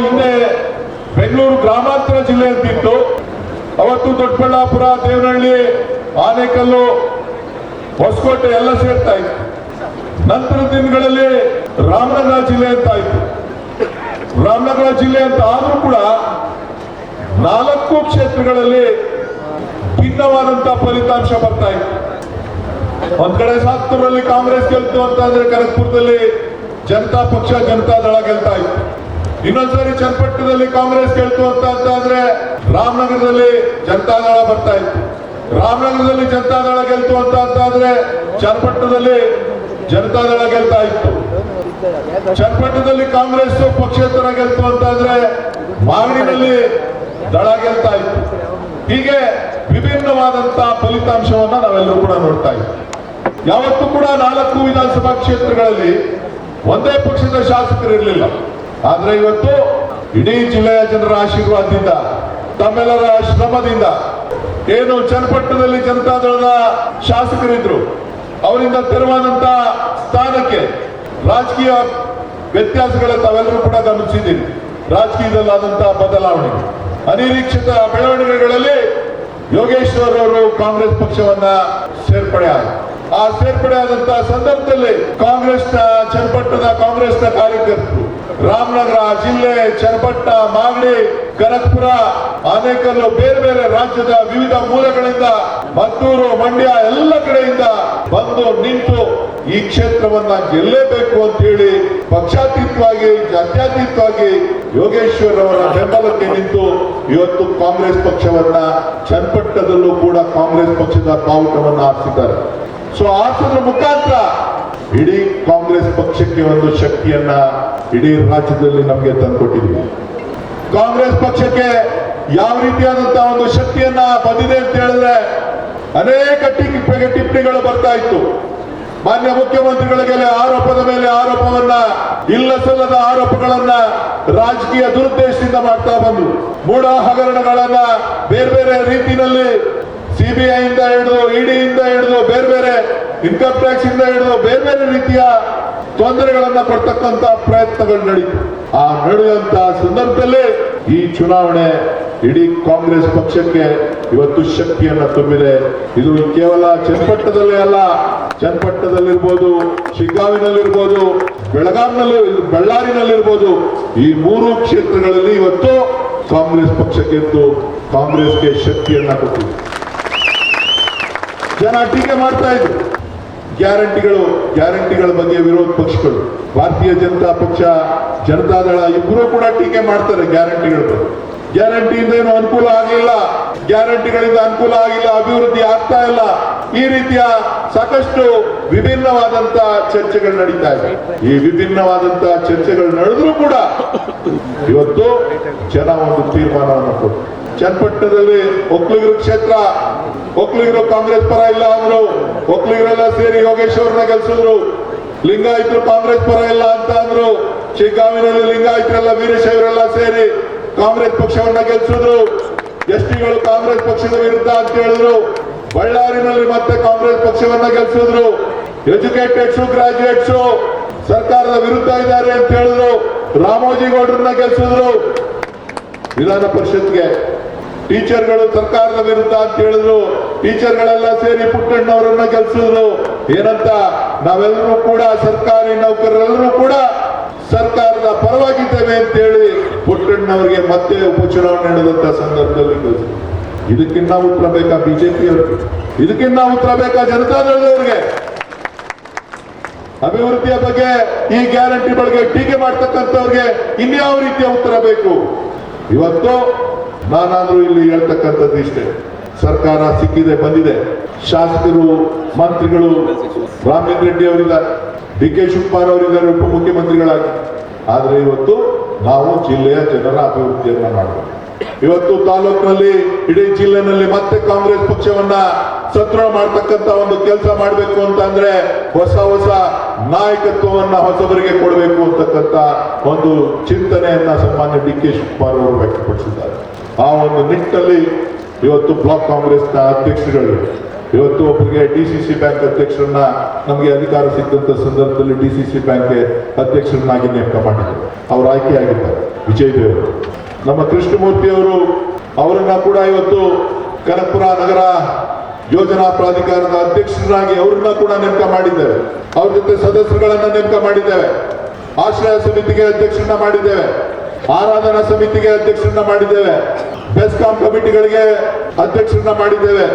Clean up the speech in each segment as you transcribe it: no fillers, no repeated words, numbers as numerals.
ಹಿಂದೆ ಬೆಂಗಳೂರು ಗ್ರಾಮಾಂತರ ಜಿಲ್ಲೆ ಅಂತಿತ್ತು. ಅವತ್ತು ದೊಡ್ಡಬಳ್ಳಾಪುರ, ದೇವನಹಳ್ಳಿ, ಆನೇಕಲ್ಲು, ಹೊಸಕೋಟೆ ಎಲ್ಲ ಸೇರ್ತಾ ಇತ್ತು. ನಂತರದ ದಿನಗಳಲ್ಲಿ ರಾಮನಗರ ಜಿಲ್ಲೆ ಅಂತ ಆಯ್ತು. ರಾಮನಗರ ಜಿಲ್ಲೆ ಅಂತ ಆದ್ರೂ ಕೂಡ 4 ಕ್ಷೇತ್ರಗಳಲ್ಲಿ ಭಿನ್ನವಾದಂತಹ ಫಲಿತಾಂಶ ಬರ್ತಾ ಇತ್ತು. ಒಂದ್ ಕಡೆ ಸಾತ್ತೂರಲ್ಲಿ ಕಾಂಗ್ರೆಸ್ ಗೆಲ್ತು ಅಂತ ಅಂದ್ರೆ ಕನಕಪುರದಲ್ಲಿ ಜನತಾ ಪಕ್ಷ, ಜನತಾದಳ ಗೆಲ್ತಾ ಇತ್ತು. ಇನ್ನೊಂದ್ಸರಿ ಚನ್ನಪಟ್ಟಣದಲ್ಲಿ ಕಾಂಗ್ರೆಸ್ ಗೆಲ್ತು ಅಂತ ಅಂದ್ರೆ ರಾಮನಗರದಲ್ಲಿ ಜನತಾದಳ ಬರ್ತಾ ಇತ್ತು. ರಾಮನಗರದಲ್ಲಿ ಜನತಾದಳ ಗೆಲ್ತು ಅಂತ ಅಂದ್ರೆ ಚನ್ನಪಟ್ಟಣದಲ್ಲಿ ಜನತಾದಳ ಗೆಲ್ತಾ ಇತ್ತು. ಚನ್ನಪಟ್ಟಣದಲ್ಲಿ ಕಾಂಗ್ರೆಸ್ ಪಕ್ಷೇತರ ಗೆಲ್ತು ಅಂತ ಅಂದ್ರೆ ಮಾಗಡಿನಲ್ಲಿ ದಳ ಗೆಲ್ತಾ ಇತ್ತು. ಹೀಗೆ ವಿಭಿನ್ನವಾದಂತಹ ಫಲಿತಾಂಶವನ್ನ ನಾವೆಲ್ಲರೂ ಕೂಡ ನೋಡ್ತಾ ಇದ್ದೀವಿ. ಯಾವತ್ತೂ ಕೂಡ 4 ವಿಧಾನಸಭಾ ಕ್ಷೇತ್ರಗಳಲ್ಲಿ ಒಂದೇ ಪಕ್ಷದ ಶಾಸಕರು ಇರಲಿಲ್ಲ. ಆದ್ರೆ ಇವತ್ತು ಇಡೀ ಜಿಲ್ಲೆಯ ಜನರ ಆಶೀರ್ವಾದದಿಂದ, ತಮ್ಮೆಲ್ಲರ ಶ್ರಮದಿಂದ ಏನು ಚನ್ನಪಟ್ಟಣದಲ್ಲಿ ಜನತಾದಳದ ಶಾಸಕರಿದ್ರು, ಅವರಿಂದ ತೆರವಾದಂತ ಸ್ಥಾನಕ್ಕೆ ರಾಜಕೀಯ ವ್ಯತ್ಯಾಸಗಳ ತಾವೆಲ್ಲರೂ ಕೂಡ ಗಮನಿಸಿದ್ದೀವಿ. ರಾಜಕೀಯದಲ್ಲಾದಂತಹ ಬದಲಾವಣೆ, ಅನಿರೀಕ್ಷಿತ ಬೆಳವಣಿಗೆಗಳಲ್ಲಿ ಯೋಗೇಶ್ವರ್ ಅವರು ಕಾಂಗ್ರೆಸ್ ಪಕ್ಷವನ್ನ ಸೇರ್ಪಡೆ ಆದ. ಆ ಸೇರ್ಪಡೆ ಆದಂತಹ ಸಂದರ್ಭದಲ್ಲಿ ಕಾಂಗ್ರೆಸ್ನ ಚನ್ನಪಟ್ಟಣದ ಕಾಂಗ್ರೆಸ್ನ ಕಾರ್ಯಕರ್ತರು ರಾಮನಗರ ಜಿಲ್ಲೆ, ಚನ್ನಪಟ್ಟಣ, ಮಾಗಡಿ, ಕನಕಪುರ, ಆನೇಕಲ್ಲು, ಬೇರೆ ಬೇರೆ ರಾಜ್ಯದ ವಿವಿಧ ಮೂಲಗಳಿಂದ, ಮದ್ದೂರು, ಮಂಡ್ಯ ಎಲ್ಲ ಕಡೆಯಿಂದ ಬಂದು ನಿಂತು ಈ ಕ್ಷೇತ್ರವನ್ನ ಗೆಲ್ಲೇಬೇಕು ಅಂತ ಹೇಳಿ ಪಕ್ಷಾತೀತವಾಗಿ, ಜಾತ್ಯತೀತವಾಗಿ ಯೋಗೇಶ್ವರ್ ಅವರ ಬೆಂಬಲಕ್ಕೆ ನಿಂತು ಇವತ್ತು ಕಾಂಗ್ರೆಸ್ ಪಕ್ಷವನ್ನ ಚನ್ನಪಟ್ಟಣದಲ್ಲೂ ಕೂಡ ಕಾಂಗ್ರೆಸ್ ಪಕ್ಷದ ಬಾವುಟವನ್ನ ಹಾರಿಸಿದ್ದಾರೆ. ಸೊ ಹಾರಿಸೋದ್ರ ಮುಖಾಂತರ ಇಡೀ ಕಾಂಗ್ರೆಸ್ ಪಕ್ಷಕ್ಕೆ ಒಂದು ಶಕ್ತಿಯನ್ನ ಇಡೀ ರಾಜ್ಯದಲ್ಲಿ ನಮಗೆ ತಂದುಕೊಟ್ಟಿದ್ದೀವಿ. ಕಾಂಗ್ರೆಸ್ ಪಕ್ಷಕ್ಕೆ ಯಾವ ರೀತಿಯಾದಂತಹ ಒಂದು ಶಕ್ತಿಯನ್ನ ಬಂದಿದೆ ಅಂತ ಹೇಳಿದ್ರೆ ಅನೇಕ ಟಿಪ್ಪಣಿಗಳು ಬರ್ತಾ ಇತ್ತು. ಮಾನ್ಯ ಮುಖ್ಯಮಂತ್ರಿಗಳಿಗೆ ಆರೋಪದ ಮೇಲೆ ಆರೋಪವನ್ನ, ಇಲ್ಲ ಸಲ್ಲದ ಆರೋಪಗಳನ್ನ ರಾಜಕೀಯ ದುರುದ್ದೇಶದಿಂದ ಮಾಡ್ತಾ ಬಂದು ಮೂಢ ಹಗರಣಗಳನ್ನ ಬೇರೆ ಬೇರೆ ರೀತಿಯಲ್ಲಿ ಸಿಬಿಐ ಇಂದ ಹಿಡಿದು, ಇಡಿಯಿಂದ ಹಿಡಿದು, ಬೇರೆ ಬೇರೆ ಇನ್ಕಮ್ ಟ್ಯಾಕ್ಸ್ ಇಂದ ಹಿಡಿದು ಬೇರೆ ಬೇರೆ ರೀತಿಯ ತೊಂದರೆಗಳನ್ನ ಕೊಡ್ತಕ್ಕಂತ ಪ್ರಯತ್ನಗಳು ನಡೀತು. ಆ ನಡೆಯುವಂತಹ ಸಂದರ್ಭದಲ್ಲಿ ಈ ಚುನಾವಣೆ ಇಡೀ ಕಾಂಗ್ರೆಸ್ ಪಕ್ಷಕ್ಕೆ ಇವತ್ತು ಶಕ್ತಿಯನ್ನ ತುಂಬಿದೆ. ಇದು ಕೇವಲ ಚನ್ನಪಟ್ಟಣದಲ್ಲೇ ಅಲ್ಲ, ಚನ್ನಪಟ್ಟಣದಲ್ಲಿರ್ಬೋದು, ಶಿಗ್ಗಾವಿನಲ್ಲಿರ್ಬೋದು, ಬೆಳಗಾಂನಲ್ಲಿ, ಬಳ್ಳಾರಿನಲ್ಲಿರ್ಬೋದು, ಈ 3 ಕ್ಷೇತ್ರಗಳಲ್ಲಿ ಇವತ್ತು ಕಾಂಗ್ರೆಸ್ ಪಕ್ಷ ಗೆದ್ದು ಕಾಂಗ್ರೆಸ್ಗೆ ಶಕ್ತಿಯನ್ನ ಕೊಟ್ಟಿದೆ. ಜನ ಟೀಕೆ ಮಾಡ್ತಾ ಇದ್ರು. ಗ್ಯಾರಂಟಿಗಳ ಬಗ್ಗೆ ವಿರೋಧ ಪಕ್ಷಗಳು, ಭಾರತೀಯ ಜನತಾ ಪಕ್ಷ, ಜನತಾದಳ ಇಬ್ಬರು ಕೂಡ ಟೀಕೆ ಮಾಡ್ತಾರೆ ಗ್ಯಾರಂಟಿಗಳ ಬಗ್ಗೆ. ಗ್ಯಾರಂಟಿಯಿಂದ ಏನು ಅನುಕೂಲ ಆಗಿಲ್ಲ, ಗ್ಯಾರಂಟಿಗಳಿಂದ ಅನುಕೂಲ ಆಗಿಲ್ಲ, ಅಭಿವೃದ್ಧಿ ಆಗ್ತಾ ಇಲ್ಲ, ಈ ರೀತಿಯ ಸಾಕಷ್ಟು ವಿಭಿನ್ನವಾದಂತಹ ಚರ್ಚೆಗಳು ನಡೀತಾ ಇದೆ. ಈ ವಿಭಿನ್ನವಾದಂತಹ ಚರ್ಚೆಗಳು ನಡೆದ್ರೂ ಕೂಡ ಇವತ್ತು ಜನ ಒಂದು ತೀರ್ಮಾನವನ್ನು ಕೊಟ್ಟು ಚನ್ನಪಟ್ಟಣದಲ್ಲಿ ಒಕ್ಕಲಿಗರ ಕ್ಷೇತ್ರ, ಒಕ್ಕಲಿಗರು ಕಾಂಗ್ರೆಸ್ ಪರ ಇಲ್ಲ ಅಂದ್ರು, ಒಕ್ಕಲಿಗರೆಲ್ಲ ಸೇರಿ ಯೋಗೇಶ್ವರನ ಗೆಲ್ಸಿದ್ರು. ಲಿಂಗಾಯತರು ಕಾಂಗ್ರೆಸ್ ಪರ ಇಲ್ಲ ಅಂತ ಅಂದ್ರು, ಶಿಗ್ಗಾವಿನಲ್ಲಿ ಲಿಂಗಾಯತರೆಲ್ಲ, ವೀರಶೈವರೆಲ್ಲ ಸೇರಿ ಕಾಂಗ್ರೆಸ್ ಪಕ್ಷವನ್ನ ಗೆಲ್ಸಿದ್ರು. ಎಸ್ಟಿಗಳು ಕಾಂಗ್ರೆಸ್ ಪಕ್ಷದ ವಿರುದ್ಧ ಅಂತ ಹೇಳಿದ್ರು. ಬಳ್ಳಾರಿನಲ್ಲಿ ಮತ್ತೆ ಕಾಂಗ್ರೆಸ್ ಪಕ್ಷವನ್ನ ಗೆಲ್ಸಿದ್ರು. ಎಜುಕೇಟೆಡ್ಸು, ಗ್ರಾಜುಯೇಟ್ಸು ಸರ್ಕಾರದ ವಿರುದ್ಧ ಇದ್ದಾರೆ ಅಂತ ಹೇಳಿದ್ರು. ರಾಮೋಜಿಗೌಡರನ್ನ ಗೆಲ್ಸಿದ್ರು. ವಿಧಾನ ಪರಿಷತ್ಗೆ ಟೀಚರ್ಗಳು ಸರ್ಕಾರದ ವಿರುದ್ಧ ಅಂತ ಹೇಳಿದ್ರು. ಟೀಚರ್ಗಳೆಲ್ಲ ಸೇರಿ ಪುಟ್ಟಣ್ಣವರನ್ನ ಗೆಲ್ಸಿದ್ರು. ಏನಂತ, ನಾವೆಲ್ಲರೂ ಕೂಡ ಸರ್ಕಾರಿ ನೌಕರರೆಲ್ಲರೂ ಕೂಡ ಸರ್ಕಾರದ ಪರವಾಗಿದ್ದೇವೆ ಅಂತ ಹೇಳಿ ಪುಟ್ಟಣ್ಣವರಿಗೆ ಮತ್ತೆ ಉಪಚುನಾವಣೆ ನಡೆದಂತ ಸಂದರ್ಭದಲ್ಲಿ ಗೆಲ್ಸಿದ್ರು. ಇದಕ್ಕಿನ್ನ ಉತ್ತರ ಬೇಕಾ ಬಿಜೆಪಿಯವ್ರಿಗೆ? ಇದಕ್ಕಿನ್ನ ಉತ್ತರ ಬೇಕಾ ಜನತಾದಳದವ್ರಿಗೆ? ಅಭಿವೃದ್ಧಿಯ ಬಗ್ಗೆ, ಈ ಗ್ಯಾರಂಟಿ ಬಗ್ಗೆ ಟೀಕೆ ಮಾಡ್ತಕ್ಕಂಥವ್ರಿಗೆ ಇನ್ಯಾವ ರೀತಿಯ ಉತ್ತರ ಬೇಕು? ಇವತ್ತು ನಾನಾದ್ರೂ ಇಲ್ಲಿ ಹೇಳ್ತಕ್ಕಂಥದ್ದು ಇಷ್ಟೇ, ಸರ್ಕಾರ ಸಿಕ್ಕಿದೆ, ಬಂದಿದೆ. ಶಾಸಕರು, ಮಂತ್ರಿಗಳು ರಾಮಲಿಂಗ ರೆಡ್ಡಿ ಅವರಿದ್ದಾರೆ, ಡಿ.ಕೆ. ಶಿವಕುಮಾರ್ ಅವರಿದ್ದಾರೆ ಉಪಮುಖ್ಯಮಂತ್ರಿಗಳಾಗಿ. ಆದ್ರೆ ಇವತ್ತು ನಾವು ಜಿಲ್ಲೆಯ ಜನರ ಅಭಿವೃದ್ಧಿಯನ್ನ ಮಾಡಬೇಕು. ಇವತ್ತು ತಾಲೂಕಿನಲ್ಲಿ, ಇಡೀ ಜಿಲ್ಲೆನಲ್ಲಿ ಮತ್ತೆ ಕಾಂಗ್ರೆಸ್ ಪಕ್ಷವನ್ನ ಸದೃಢ ಮಾಡ್ತಕ್ಕಂತ ಒಂದು ಕೆಲಸ ಮಾಡಬೇಕು ಅಂತ ಅಂದ್ರೆ ಹೊಸ ನಾಯಕತ್ವವನ್ನ ಹೊಸಬರಿಗೆ ಕೊಡಬೇಕು ಅಂತಕ್ಕಂತ ಒಂದು ಚಿಂತನೆಯನ್ನ ಸನ್ಮಾನ್ಯ ಡಿ.ಕೆ. ಶಿವಕುಮಾರ್ ಅವರು ವ್ಯಕ್ತಪಡಿಸಿದ್ದಾರೆ. ಆ ಒಂದು ನಿಟ್ಟಿನಲ್ಲಿ ಇವತ್ತು ಬ್ಲಾಕ್ ಕಾಂಗ್ರೆಸ್ನ ಅಧ್ಯಕ್ಷರುಗಳು ಇವತ್ತು ಒಬ್ಬರಿಗೆ DCC ಬ್ಯಾಂಕ್ ಅಧ್ಯಕ್ಷರನ್ನ ನಮಗೆ ಅಧಿಕಾರ ಸಿಕ್ಕಂತ ಸಂದರ್ಭದಲ್ಲಿ DCC ಬ್ಯಾಂಕ್ ಅಧ್ಯಕ್ಷರನ್ನಾಗಿ ನೇಮಕ ಮಾಡಿದ್ರು. ಅವರು ಆಯ್ಕೆಯಾಗಿದ್ದಾರೆ ವಿಜಯ್ ದೇವರು. ನಮ್ಮ ಕೃಷ್ಣಮೂರ್ತಿ ಅವರು ಅವರನ್ನ ಕೂಡ ಇವತ್ತು ಕನಕಪುರ ನಗರ ಯೋಜನಾ ಪ್ರಾಧಿಕಾರದ ಅಧ್ಯಕ್ಷರಾಗಿ ಅವ್ರನ್ನ ಕೂಡ ನೇಮಕ ಮಾಡಿದ್ದೇವೆ. ಅವ್ರ ಜೊತೆ ಸದಸ್ಯರುಗಳನ್ನ ನೇಮಕ ಮಾಡಿದ್ದೇವೆ. ಆಶ್ರಯ ಸಮಿತಿಗೆ ಅಧ್ಯಕ್ಷರನ್ನ ಮಾಡಿದ್ದೇವೆ. ಆರಾಧನಾ ಸಮಿತಿಗೆ ಅಧ್ಯಕ್ಷರನ್ನ ಮಾಡಿದ್ದೇವೆ. ಬೆಸ್ಕಾಂ ಕಮಿಟಿಗಳಿಗೆ ಅಧ್ಯಕ್ಷರನ್ನ ಮಾಡಿದ್ದೇವೆ.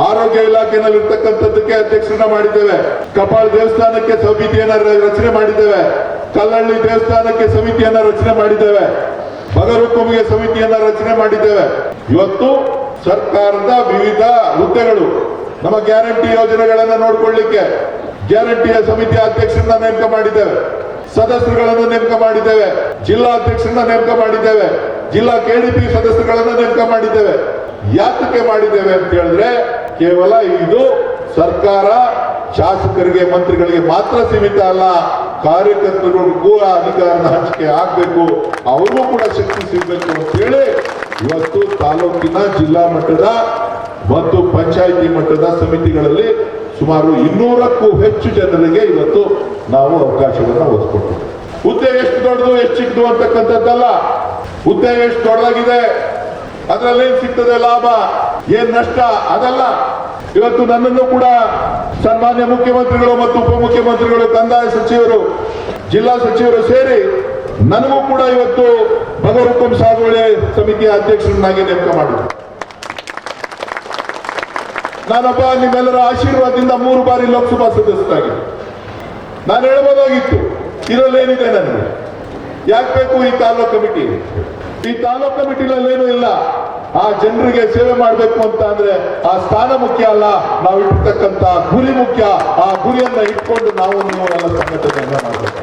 ಆರೋಗ್ಯ ಇಲಾಖೆಯಲ್ಲಿ ಇರ್ತಕ್ಕಂಥದ್ದಕ್ಕೆ ಅಧ್ಯಕ್ಷರನ್ನ ಮಾಡಿದ್ದೇವೆ. ಕಪಾಳ ದೇವಸ್ಥಾನಕ್ಕೆ ಸಮಿತಿಯನ್ನ ರಚನೆ ಮಾಡಿದ್ದೇವೆ. ಕಲ್ಲಳ್ಳಿ ದೇವಸ್ಥಾನಕ್ಕೆ ಸಮಿತಿಯನ್ನ ರಚನೆ ಮಾಡಿದ್ದೇವೆ. ಬಗರುಕುಂಬಿಗೆ ಸಮಿತಿಯನ್ನ ರಚನೆ ಮಾಡಿದ್ದೇವೆ. ಇವತ್ತು ಸರ್ಕಾರದ ವಿವಿಧ ಹುದ್ದೆಗಳು ನಮ್ಮ ಗ್ಯಾರಂಟಿ ಯೋಜನೆಗಳನ್ನ ನೋಡ್ಕೊಳ್ಳಿಕ್ಕೆ ಗ್ಯಾರಂಟಿಯ ಸಮಿತಿಯ ಅಧ್ಯಕ್ಷರನ್ನ ನೇಮಕ ಮಾಡಿದ್ದೇವೆ. ಸದಸ್ಯರುಗಳನ್ನು ನೇಮಕ ಮಾಡಿದ್ದೇವೆ. ಜಿಲ್ಲಾ ಅಧ್ಯಕ್ಷರನ್ನ ನೇಮಕ ಮಾಡಿದ್ದೇವೆ. ಜಿಲ್ಲಾ KDP ಸದಸ್ಯರುಗಳನ್ನು ನೇಮಕ ಮಾಡಿದ್ದೇವೆ. ಯಾತಕ್ಕೆ ಮಾಡಿದ್ದೇವೆ ಅಂತ ಹೇಳಿದ್ರೆ ಕೇವಲ ಇದು ಸರ್ಕಾರ ಶಾಸಕರಿಗೆ ಮಂತ್ರಿಗಳಿಗೆ ಮಾತ್ರ ಸೀಮಿತ ಅಲ್ಲ, ಕಾರ್ಯಕರ್ತರಿಗೂ ಅಧಿಕಾರನ ಹಂಚಿಕೆ ಆಗ್ಬೇಕು, ಅವ್ರಿಗೂ ಕೂಡ ಶಕ್ತಿ ಸಿಗಬೇಕು ಅಂತ ಹೇಳಿ ಇವತ್ತು ತಾಲೂಕಿನ ಜಿಲ್ಲಾ ಮಟ್ಟದ ಮತ್ತು ಪಂಚಾಯಿತಿ ಮಟ್ಟದ ಸಮಿತಿಗಳಲ್ಲಿ ಸುಮಾರು 200ಕ್ಕೂ ಹೆಚ್ಚು ಜನರಿಗೆ ಇವತ್ತು ನಾವು ಅವಕಾಶವನ್ನು ಒದಗಿಕೊಟ್ಟಿದ್ದೇವೆ. ಹುದ್ದೆ ಎಷ್ಟು ದೊಡ್ಡದು ಎಷ್ಟು ಚಿಕ್ಕದು ಅಂತಕ್ಕಂಥದ್ದಲ್ಲ, ಹುದ್ದೆ ಎಷ್ಟು ದೊಡ್ಡದಾಗಿದೆ ಅದರಲ್ಲಿ ಏನ್ ಸಿಗ್ತದೆ ಲಾಭ ಏನ್ ನಷ್ಟ ಅದಲ್ಲ. ಇವತ್ತು ನನ್ನನ್ನು ಕೂಡ ಸನ್ಮಾನ್ಯ ಮುಖ್ಯಮಂತ್ರಿಗಳು ಮತ್ತು ಉಪಮುಖ್ಯಮಂತ್ರಿಗಳು, ಕಂದಾಯ ಸಚಿವರು, ಜಿಲ್ಲಾ ಸಚಿವರು ಸೇರಿ ನನಗೂ ಕೂಡ ಇವತ್ತು ಬಗರುಕುಂ ಸಾಗುವಳಿ ಸಮಿತಿಯ ಅಧ್ಯಕ್ಷರನ್ನಾಗಿ ನೇಮಕ ಮಾಡಿದ್ರು. ನಾನೊಬ್ಬ ನಿಮ್ಮೆಲ್ಲರ ಆಶೀರ್ವಾದದಿಂದ 3 ಬಾರಿ ಲೋಕಸಭಾ ಸದಸ್ಯರಾಗಿ ನಾನು ಹೇಳ್ಬೋದಾಗಿತ್ತು, ಇದರಲ್ಲೇನಿದೆ ನನಗೆ ಯಾಕೆ ಬೇಕು ಈ ತಾಲೂಕು ಕಮಿಟಿ? ಈ ತಾಲೂಕು ಕಮಿಟಿನಲ್ಲೇನೂ ಇಲ್ಲ. ಆ ಜನರಿಗೆ ಸೇವೆ ಮಾಡಬೇಕು ಅಂತ ಅಂದ್ರೆ ಆ ಸ್ಥಾನ ಮುಖ್ಯ ಅಲ್ಲ, ನಾವು ಇಟ್ಟಿರ್ತಕ್ಕಂಥ ಗುರಿ ಮುಖ್ಯ. ಆ ಗುರಿಯನ್ನ ಇಟ್ಕೊಂಡು ನಾವು ನೀವು ಎಲ್ಲ ಸಂಘಟನೆಯನ್ನ ಮಾಡಬೇಕು.